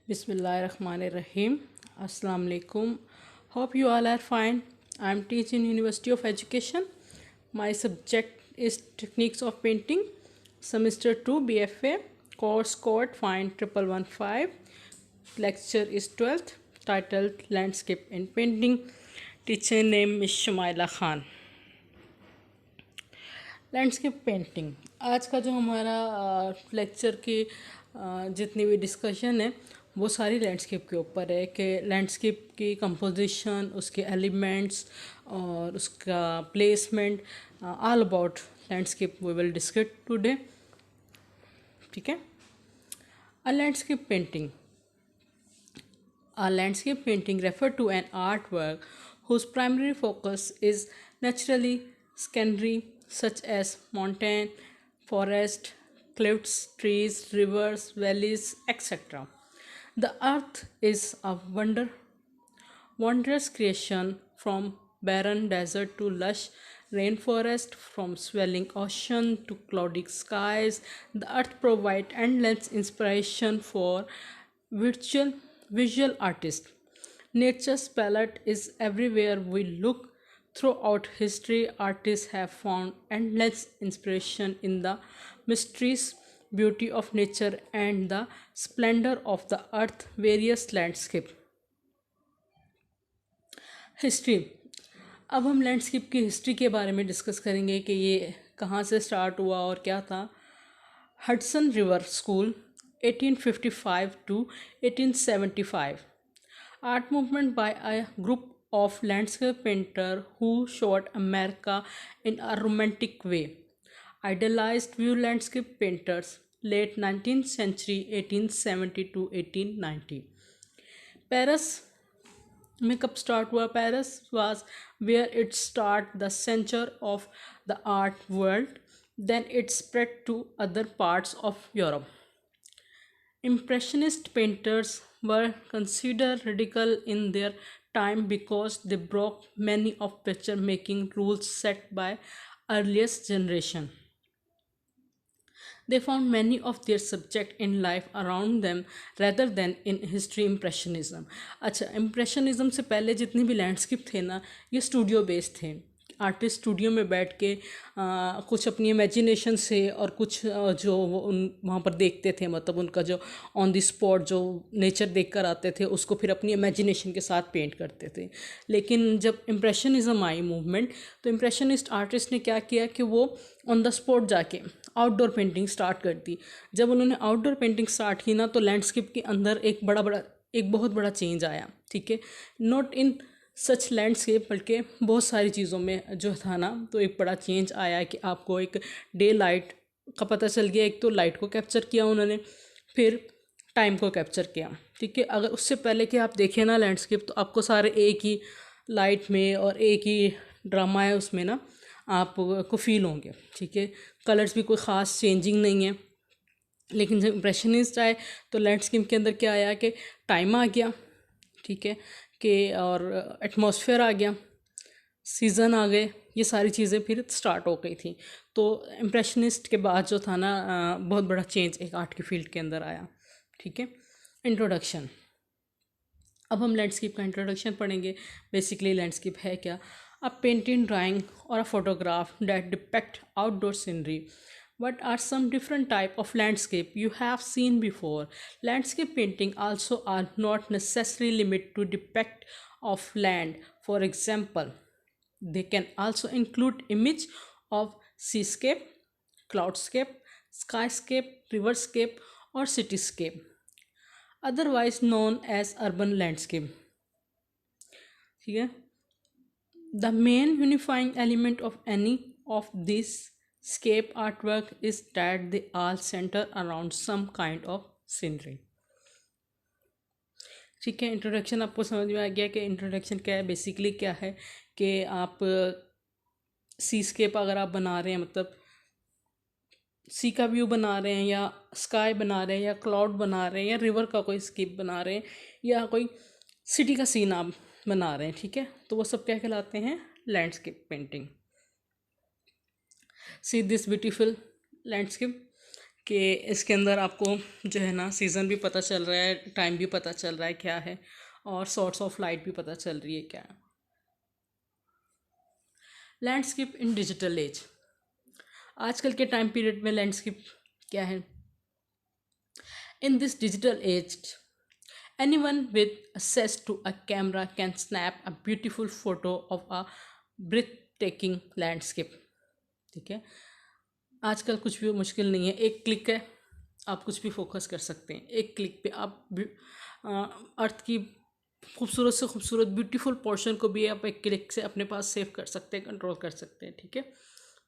Bismillahirrahmanirrahim. Assalamu alaikum. Hope you all are fine. I am teaching University of Education. My subject is Techniques of Painting, Semester 2 BFA, course code Find 1115. Lecture is 12th, titled Landscape in Painting. Teacher name is Shumaila Khan. Landscape painting आज का जो हमारा lecture की जितनी भी discussion है वो सारी लैंडस्केप के ऊपर है कि लैंडस्केप की कंपोजिशन, उसके एलिमेंट्स और उसका placement, all about landscape we will discuss today. ठीक है. A landscape painting. A landscape painting refers to an artwork whose primary focus is naturally scenery such as mountain, forest, cliffs, trees, rivers, valleys, etc. The earth is a wondrous creation, from barren desert to lush rainforest, from swelling ocean to cloudy skies. The earth provides endless inspiration for visual artists. Nature's palette is everywhere we look. Throughout history, artists have found endless inspiration in the mysterious beauty of nature and the splendor of the earth's various landscape. History. अब हम landscape की history के बारे में discuss करेंगे कि ये कहाँ से स्टार्ट हुआ और क्या था. Hudson river school 1855 to 1875. Art movement by a group of landscape painters who showed America in a romantic way. Idealized view landscape painters, late 19th century 1870 to 1890. Paris में कब स्टार्ट हुआ? Paris was where it started the center of the art world. Then it spread to other parts of Europe. Impressionist painters were considered radical in their time because they broke many of picture making rules set by earliest generation. They found many of their subject in life around them rather than in history. Impressionism. अच्छा, impressionism से पहले जितने भी landscape थे ना, ये studio based थे. Artist studio में बैठ के कुछ अपनी इमेजिनेशन से और कुछ जो वो वहाँ पर देखते थे, मतलब उनका जो ऑन द स्पॉट जो नेचर देख कर आते थे उसको फिर अपनी इमेजिनेशन के साथ पेंट करते थे. लेकिन जब इम्प्रेशनिज्म आई मूवमेंट, तो इम्प्रेशनिस्ट आर्टिस्ट ने क्या किया कि वो ऑन द स्पॉट जाके आउटडोर पेंटिंग स्टार्ट कर दी. जब उन्होंने आउटडोर पेंटिंग स्टार्ट की ना, तो लैंडस्केप के अंदर एक बहुत बड़ा चेंज आया. ठीक है. नॉट इन सच लैंडस्केप, बल्कि बहुत सारी चीज़ों में जो था ना, तो एक बड़ा चेंज आया कि आपको एक डे लाइट का पता चल गया. एक तो लाइट को कैप्चर किया उन्होंने, फिर टाइम को कैप्चर किया. ठीक है. अगर उससे पहले कि आप देखें ना लैंडस्केप, तो आपको सारे एक ही लाइट में और एक ही ड्रामा है उसमें ना आपको फील होंगे. ठीक है. कलर्स भी कोई ख़ास चेंजिंग नहीं है. लेकिन जब इम्प्रेशनिस्ट आए तो लैंडस्केप के अंदर क्या आया कि टाइम आ गया. ठीक है. कि और एटमॉस्फेयर आ गया, सीज़न आ गए, ये सारी चीज़ें फिर स्टार्ट हो गई थी. तो इम्प्रेशनिस्ट के बाद जो था ना, बहुत बड़ा चेंज एक आर्ट की फील्ड के अंदर आया. ठीक है. इंट्रोडक्शन. अब हम लैंडस्केप का इंट्रोडक्शन पढ़ेंगे. बेसिकली लैंडस्केप है क्या? अ पेंटिंग, ड्राइंग और a photograph that depict outdoor scenery. What are some different type of landscape you have seen before? Landscape painting also are not necessarily limited to depict of land. For example, they can also include image of seascape, cloudscape, skyscape, riverscape or cityscape, otherwise known as urban landscape. ठीक है. The main unifying element of any of these scape artwork is that they all center around some kind of scenery. ठीक है. Introduction आपको समझ में आ गया कि introduction क्या है. बेसिकली क्या है कि आप सीस्केप अगर आप बना रहे हैं, मतलब सी का व्यू बना रहे हैं, या स्काई बना रहे हैं, या क्लाउड बना रहे हैं, या रिवर का कोई स्केप बना रहे हैं, या कोई सिटी का सीन आप बना रहे हैं. ठीक है. तो वो सब क्या कहलाते हैं? Landscape painting. See this beautiful landscape. कि इसके अंदर आपको जो है ना सीज़न भी पता चल रहा है, टाइम भी पता चल रहा है क्या है, और सोर्स ऑफ लाइट भी पता चल रही है क्या है। लैंडस्केप इन डिजिटल एज, आजकल के टाइम पीरियड में लैंडस्केप क्या है? In this digital age, anyone with access to a camera can snap a beautiful photo of a breathtaking landscape। ठीक है, आजकल कुछ भी मुश्किल नहीं है, एक क्लिक है आप कुछ भी फोकस कर सकते हैं। एक क्लिक पे आप अर्थ की खूबसूरत से खूबसूरत ब्यूटीफुल पोर्शन को भी आप एक क्लिक से अपने पास सेव कर सकते हैं, कंट्रोल कर सकते हैं। ठीक है,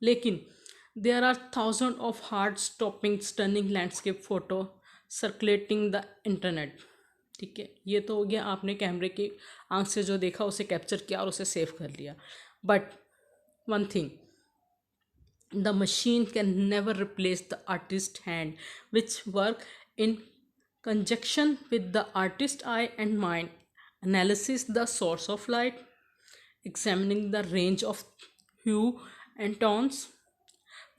लेकिन there are thousand of heart stopping stunning landscape photo circulating the internet. ठीक है, ये तो हो गया आपने कैमरे की आंख से जो देखा उसे कैप्चर किया और उसे सेव कर लिया। But one thing, the machine can never replace the artist's hand, which work in conjunction with the artist's eye and mind, analysis the source of light, examining the range of hue and tones,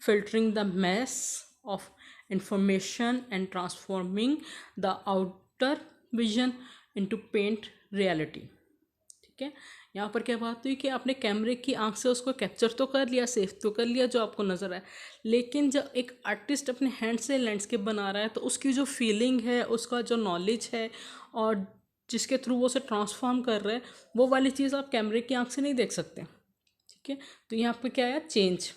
filtering the mass of information and transforming the outer vision into paint reality। ठीक है, यहाँ पर क्या बात हुई कि आपने कैमरे की आंख से उसको कैप्चर तो कर लिया, सेव तो कर लिया जो आपको नज़र आया, लेकिन जब एक आर्टिस्ट अपने हैंड से लैंडस्केप बना रहा है तो उसकी जो फीलिंग है, उसका जो नॉलेज है और जिसके थ्रू वो उसे ट्रांसफॉर्म कर रहा है, वो वाली चीज़ आप कैमरे की आंख से नहीं देख सकते। ठीक है, तो यहाँ पर क्या आया, change.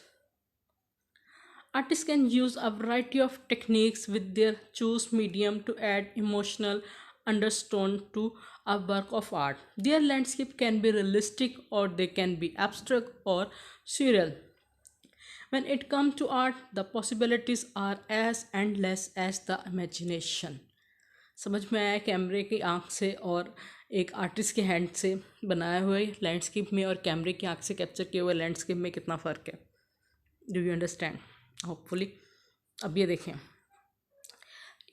Artists can use a variety of techniques with their choose medium to add emotional undertone to a work of art. Their landscape can be realistic or they can be abstract or surreal. When it comes to art, the possibilities are as endless as the imagination। समझ में आया कैमरे की आंख से और एक artist के हैंड से बनाए हुए लैंडस्केप में और कैमरे की आंख से कैप्चर किए हुए लैंडस्केप में कितना फ़र्क है? Do you understand? होपफुली। अब ये देखें,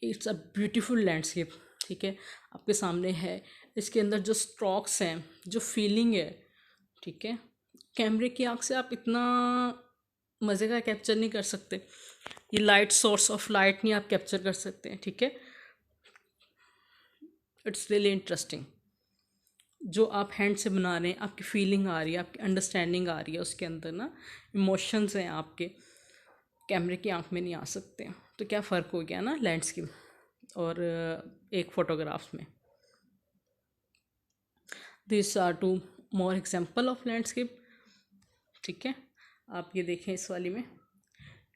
इट्स अ ब्यूटीफुल लैंडस्केप। ठीक है, आपके सामने है, इसके अंदर जो स्ट्रोक्स हैं, जो फीलिंग है, ठीक है, कैमरे की आंख से आप इतना मज़े का कैप्चर नहीं कर सकते। ये लाइट, सोर्स ऑफ लाइट नहीं आप कैप्चर कर सकते हैं। ठीक है, इट्स रियली इंटरेस्टिंग। जो आप हैंड से बना रहे हैं, आपकी फीलिंग आ रही है, आपकी अंडरस्टैंडिंग आ रही है, उसके अंदर ना इमोशंस हैं आपके, कैमरे की आंख में नहीं आ सकते। तो क्या फ़र्क हो गया ना लैंडस्केप और एक फ़ोटोग्राफ्स में। This are two more example of landscape. ठीक है, आप ये देखें, इस वाली में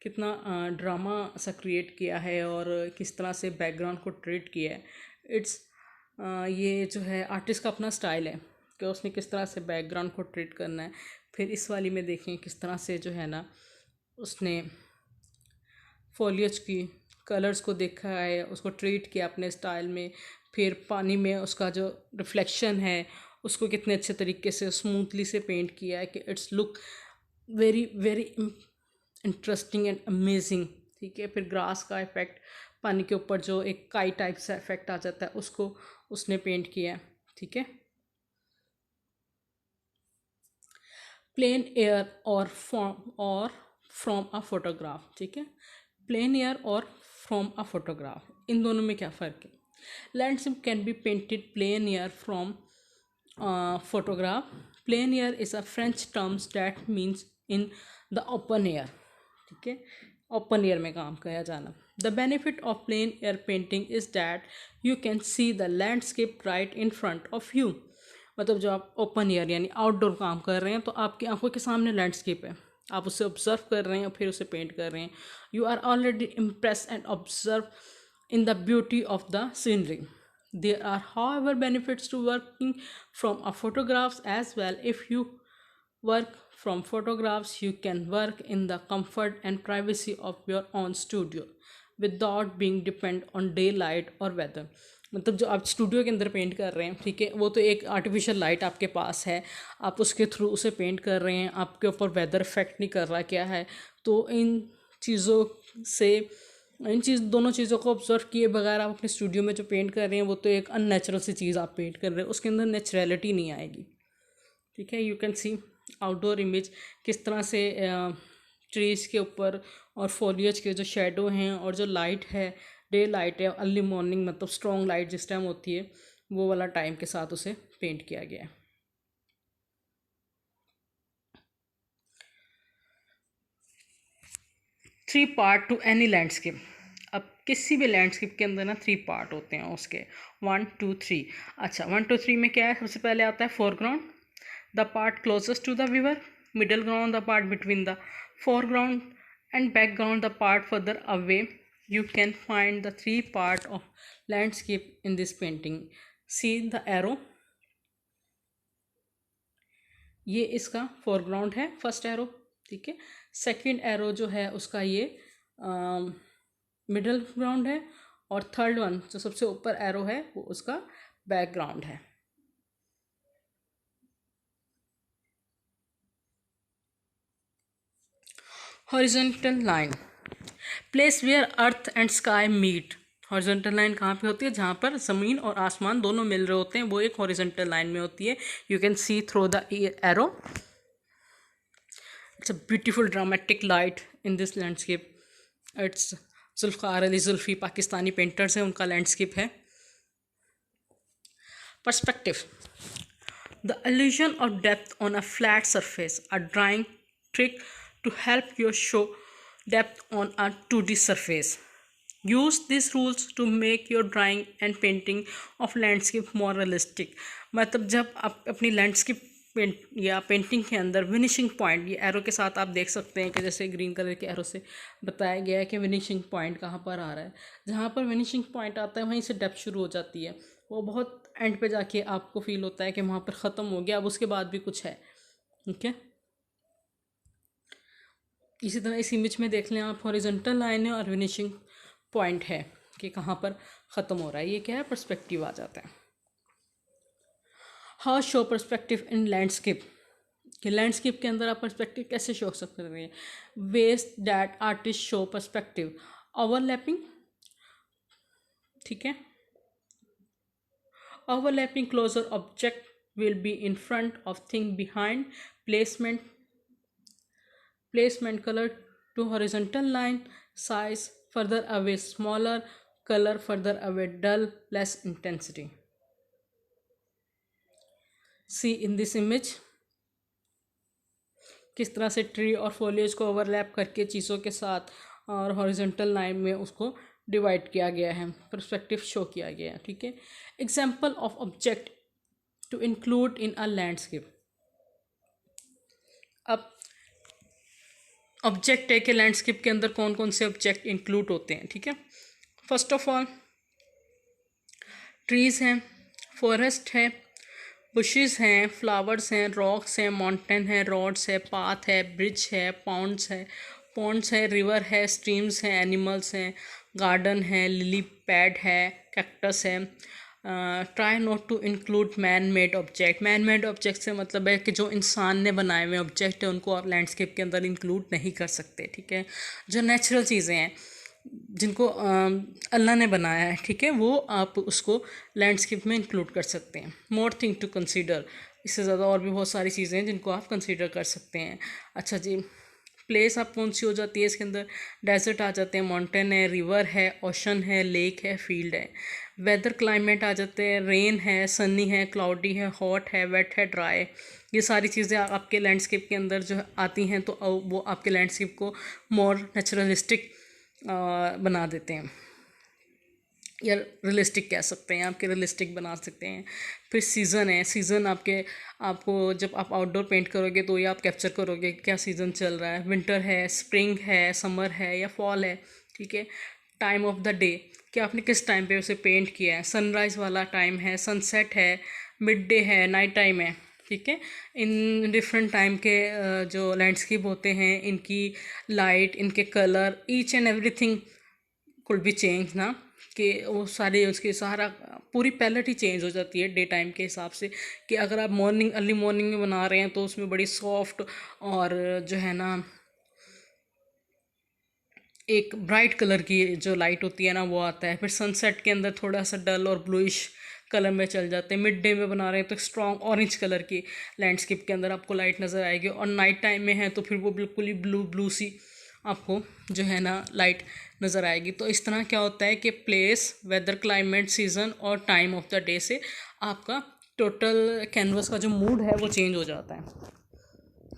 कितना ड्रामा सा क्रिएट किया है और किस तरह से बैकग्राउंड को ट्रीट किया है। इट्स ये जो है आर्टिस्ट का अपना स्टाइल है कि उसने किस तरह से बैकग्राउंड को ट्रीट करना है। फिर इस वाली में देखें किस तरह से जो है ना उसने फॉलियज की कलर्स को देखा है, उसको ट्रीट किया अपने स्टाइल में। फिर पानी में उसका जो रिफ्लेक्शन है उसको कितने अच्छे तरीके से स्मूथली से पेंट किया है कि it's look very very interesting and amazing. ठीक है, फिर ग्रास का इफ़ेक्ट, पानी के ऊपर जो एक काई टाइप सा इफ़ेक्ट आ जाता है, उसको उसने पेंट किया है। ठीक है, plein air or from a photograph. ठीक है, plein air or from a photograph, इन दोनों में क्या फ़र्क है? Landscape can be painted plein air from photograph। Plein air is a French term that means in the open air। ठीक है, ओपन एयर में काम किया जाना। The benefit of plein air painting is that you can see the landscape right in front of you. मतलब जो आप open air यानी आउटडोर काम कर रहे हैं तो आपकी आंखों के सामने लैंडस्केप है, आप उसे ऑब्जर्व कर रहे हैं और फिर उसे पेंट कर रहे हैं। You are already impress and observe in the beauty of the scenery। There are, however, benefits to working from a photographs as well। If you work from photographs, you can work in the comfort and privacy of your own studio without being dependent on daylight or weather। मतलब जो आप studio के अंदर paint कर रहे हैं, ठीक है, वो तो एक आर्टिफिशियल लाइट आपके पास है, आप उसके थ्रू उसे पेंट कर रहे हैं, आपके ऊपर वेदर इफेक्ट नहीं कर रहा क्या है। तो इन चीज़ों से, दोनों चीज़ों को ऑब्जर्व किए बगैर आप अपने स्टूडियो में जो पेंट कर रहे हैं वो तो एक अननेचुरल सी चीज़ आप पेंट कर रहे हैं, उसके अंदर नेचुरलिटी नहीं आएगी। ठीक है, you can C outdoor image किस तरह से ट्रीज़ के ऊपर और फॉलिएज के जो शेडो हैं और जो लाइट है, डे लाइट है, अर्ली मॉर्निंग मतलब स्ट्रॉन्ग लाइट जिस टाइम होती है वो वाला टाइम के साथ उसे पेंट किया गया है। Three part two any landscape. अब किसी भी लैंडस्केप के अंदर ना थ्री पार्ट होते हैं उसके, 1 2 3। अच्छा 1 2 3 में क्या है, सबसे पहले आता है foreground, the part closest to the viewer, middle ground the part between the foreground, and background the part further away. You can find the three part of landscape in this painting. See the arrow, ये इसका foreground है first arrow, ठीक है। Second arrow जो है उसका ये middle ground है, और थर्ड वन जो सबसे ऊपर एरो है वो उसका बैकग्राउंड है। Horizontal line, place where earth and sky meet. Horizontal line कहाँ पे होती है, जहाँ पर ज़मीन और आसमान दोनों मिल रहे होते हैं, वो एक हॉरिजॉन्टल लाइन में होती है। You can see through the arrow, it's a beautiful dramatic light in this landscape. It's Zulfar Ali Zulfi, Pakistani painters हैं, उनका लैंडस्केप है। Perspective, the illusion of depth on a flat surface, a drawing trick to help you show depth on a 2D surface. Use these rules to make your drawing and painting of landscape more realistic. मतलब जब आप अपनी landscape paint या painting के अंदर विनिशिंग point, ये arrow के साथ आप देख सकते हैं कि जैसे ग्रीन कलर के एरो से बताया गया है कि विनिशिंग पॉइंट कहाँ पर आ रहा है। जहाँ पर विनिशिंग पॉइंट आता है वहीं से डेप्थ शुरू हो जाती है, वो बहुत एंड पे जाके आपको फील होता है कि वहाँ पर ख़त्म हो गया, अब उसके बाद भी कुछ है, ठीक है। इसी तरह इस इमेज में देख लें आप, हॉरिजॉन्टल लाइन है और विनिशिंग पॉइंट है कि कहाँ पर ख़त्म हो रहा है, ये क्या है, पर्सपेक्टिव आ जाता है। How show perspective in landscape, कि लैंडस्केप के अंदर आप पर्सपेक्टिव कैसे शो सकते हैं। Ways that artist show perspective, overlapping, ठीक है। Overlapping closer object will be in front of thing behind, placement color to horizontal line, size further away smaller, color further away dull, less intensity. See in this image किस तरह से tree और foliage को overlap करके चीज़ों के साथ और हॉरिजॉन्टल लाइन में उसको डिवाइड किया गया है, पर्सपेक्टिव शो किया गया है, ठीक है। Example of object to include in a landscape. अब ऑब्जेक्ट है कि लैंडस्केप के अंदर कौन कौन से ऑब्जेक्ट इंक्लूड होते हैं, ठीक है। फर्स्ट ऑफ ऑल ट्रीज़ हैं, फॉरेस्ट है, बुशेस हैं, फ्लावर्स हैं, रॉक्स हैं, माउंटेन है, रोड्स है, पाथ है, ब्रिज है, पॉन्ड्स है, रिवर है, स्ट्रीम्स हैं, एनिमल्स हैं, गार्डन है, लिली पैड है, कैक्टस है। Try not to include man made object. Man made object से मतलब है कि जो इंसान ने बनाए हुए ऑब्जेक्ट है उनको आप लैंडस्केप के अंदर इंक्लूड नहीं कर सकते, ठीक है। जो नेचुरल चीज़ें हैं जिनको अल्लाह ने बनाया है, ठीक है, वो आप उसको लैंडस्केप में इंक्लूड कर सकते हैं। मोर थिंग टू कंसीडर, इससे ज़्यादा और भी बहुत सारी चीज़ें हैं जिनको आप कंसीडर कर सकते हैं। अच्छा जी, प्लेस आप कौन सी हो जाती है इसके अंदर, डेजर्ट आ जाते हैं, माउंटेन है, रिवर है, ओशन है, लेक है, फील्ड है। वेदर क्लाइमेट आ जाते हैं, रेन है, सनी है, क्लाउडी है, हॉट है, वेट है, ड्राई। ये सारी चीज़ें आपके लैंडस्केप के अंदर जो आती हैं तो वो आपके लैंडस्केप को मोर नेचुरलिस्टिक बना देते हैं, या रियलिस्टिक कह सकते हैं, आपके रियलिस्टिक बना सकते हैं। फिर सीज़न है, सीज़न आपको जब आप आउटडोर पेंट करोगे तो ये आप कैप्चर करोगे क्या सीज़न चल रहा है, विंटर है, स्प्रिंग है, समर है या फॉल है, ठीक है। टाइम ऑफ द डे कि आपने किस टाइम पे उसे पेंट किया है, सनराइज़ वाला टाइम है, सनसेट है, मिड डे है, नाइट टाइम है, ठीक है। इन डिफरेंट टाइम के जो लैंडस्केप होते हैं इनकी लाइट, इनके colour, each and everything could be change ना, कि वो सारे उसके सारा पूरी पैलेट ही चेंज हो जाती है डे टाइम के हिसाब से। कि अगर आप अर्ली मॉर्निंग में बना रहे हैं तो उसमें बड़ी सॉफ्ट और जो है ना एक ब्राइट कलर की जो लाइट होती है ना वो आता है। फिर सनसेट के अंदर थोड़ा सा डल और ब्लूइश कलर में चल जाते हैं। मिड डे में बना रहे हैं तो स्ट्रॉन्ग ऑरेंज कलर की लैंडस्केप के अंदर आपको लाइट नज़र आएगी, और नाइट टाइम में है तो फिर वो बिल्कुल ही ब्लू ब्लू सी आपको जो है ना लाइट नज़र आएगी। तो इस तरह क्या होता है कि प्लेस, वेदर, क्लाइमेट, सीज़न और टाइम ऑफ द डे से आपका टोटल कैनवस का जो मूड है वो चेंज हो जाता है।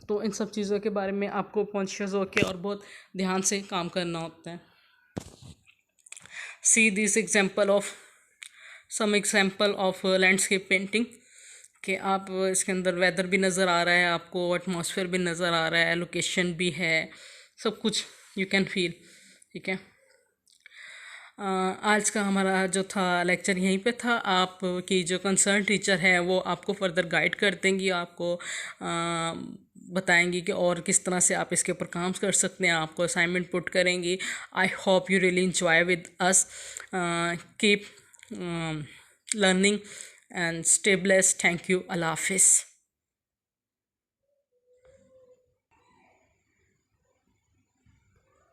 तो इन सब चीज़ों के बारे में आपको कॉन्शियस होकर और बहुत ध्यान से काम करना होता है। See this example of some example of landscape painting कि आप इसके अंदर वेदर भी नज़र आ रहा है, आपको एटमॉस्फेयर भी नज़र आ रहा है, लोकेशन भी है, सब कुछ यू कैन फील। ठीक है, आज का हमारा जो था लेक्चर यहीं पे था। आपकी जो कंसर्न टीचर है वो आपको फर्दर गाइड कर देंगी, आपको बताएंगी कि और किस तरह से आप इसके ऊपर काम कर सकते हैं, आपको असाइनमेंट पुट करेंगी। I hope you really enjoy with us, keep learning and stay blessed. Thank you, अल्लाह हाफिज़।